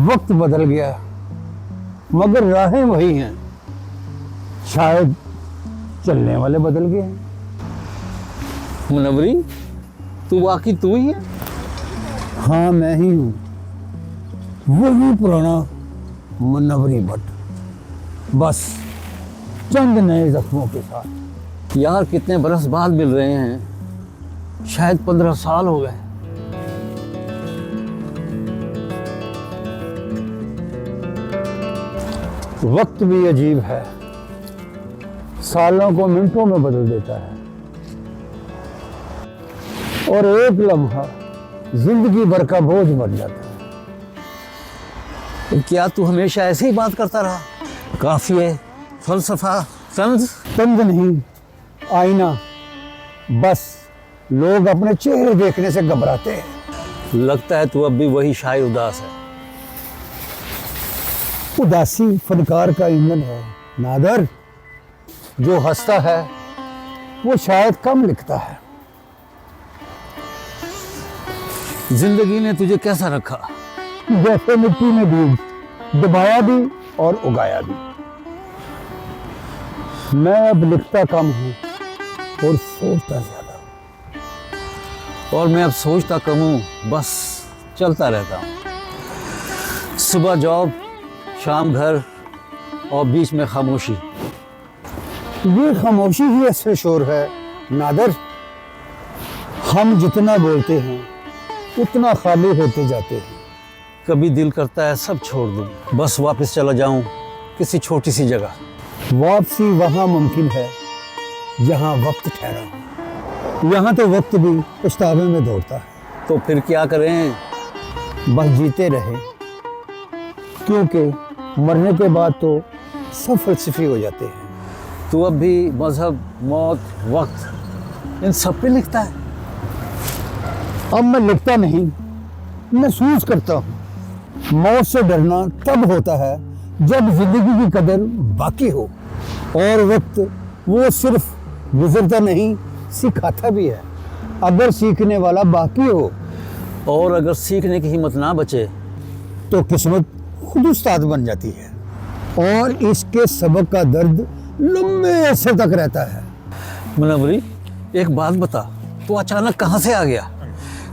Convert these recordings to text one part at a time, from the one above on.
वक्त बदल गया मगर राहें वही हैं, शायद चलने वाले बदल गए हैं। मुनव्वरी, तू वाकई तू ही है? हाँ मैं ही हूँ, वही पुराना मुनव्वरी भट्ट, बस चंद नए जख्मों के साथ। यार कितने बरस बाद मिल रहे हैं, शायद 15 साल हो गए। वक्त भी अजीब है, सालों को मिनटों में बदल देता है और एक लम्हा जिंदगी भर का बोझ बन जाता है। तो क्या तू हमेशा ऐसे ही बात करता रहा? काफिये, फलसफा, तंज? तंज नहीं, आईना। बस लोग अपने चेहरे देखने से घबराते हैं। लगता है तू अब भी वही शायर उदास है। उदासी फनकार का ईंधन है नादर, जो हंसता है वो शायद कम लिखता है। जिंदगी ने तुझे कैसा रखा? जैसे मिट्टी में बीज, दबाया भी और उगाया भी। मैं अब लिखता कम हूँ और सोचता ज्यादा। और मैं अब सोचता कम हूँ, बस चलता रहता हूँ। सुबह जॉब, शाम घर और बीच में खामोशी। ये खामोशी ही असली शोर है नादर। हम जितना बोलते हैं उतना खाली होते जाते हैं। कभी दिल करता है सब छोड़ दूँ, बस वापस चला जाऊँ किसी छोटी सी जगह। वापसी वहाँ मुमकिन है जहाँ वक्त ठहरा हो। यहाँ तो वक्त भी पछतावे में दौड़ता है। तो फिर क्या करें? बस जीते रहे, क्योंकि मरने के बाद तो सब फलसफी हो जाते हैं। तू अब भी मजहब, मौत, वक्त, इन सब पे लिखता है? अब मैं लिखता नहीं, महसूस करता हूँ। मौत से डरना तब होता है जब जिंदगी की कदर बाकी हो, और वक्त वो सिर्फ गुजरता नहीं, सिखाता भी है अगर सीखने वाला बाकी हो। और अगर सीखने की हिम्मत ना बचे तो किस्मत खुद उस्ताद बन जाती है, और इसके सबक का दर्द लंबे अरसे तक रहता है। मुनव्वरी, एक बात बता, तू अचानक कहाँ से आ गया?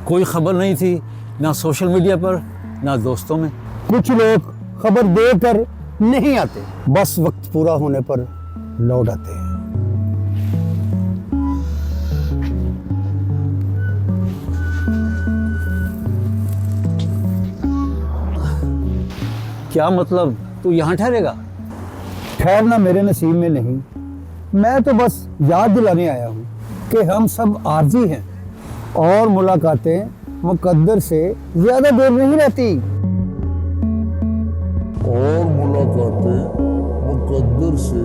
कोई खबर नहीं थी, ना सोशल मीडिया पर, ना दोस्तों में। कुछ लोग खबर देकर नहीं आते, बस वक्त पूरा होने पर लौट आते हैं। क्या मतलब, तू यहाँ ठहरेगा? ठहरना मेरे नसीब में नहीं, मैं तो बस याद दिलाने आया हूँ कि हम सब आरजी हैं और मुलाकातें मुकद्दर से ज्यादा देर नहीं रहती। और मुलाकातें मुकद्दर से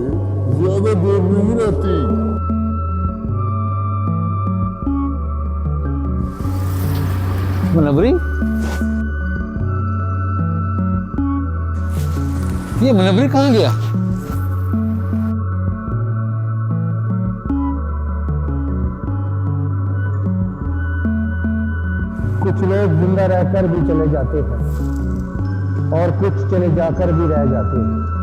ज्यादा देर नहीं रहती। मुनव्वरी, ये मुनव्वरी कहाँ गया? कुछ लोग जिंदा रहकर भी चले जाते हैं और कुछ चले जाकर भी रह जाते हैं।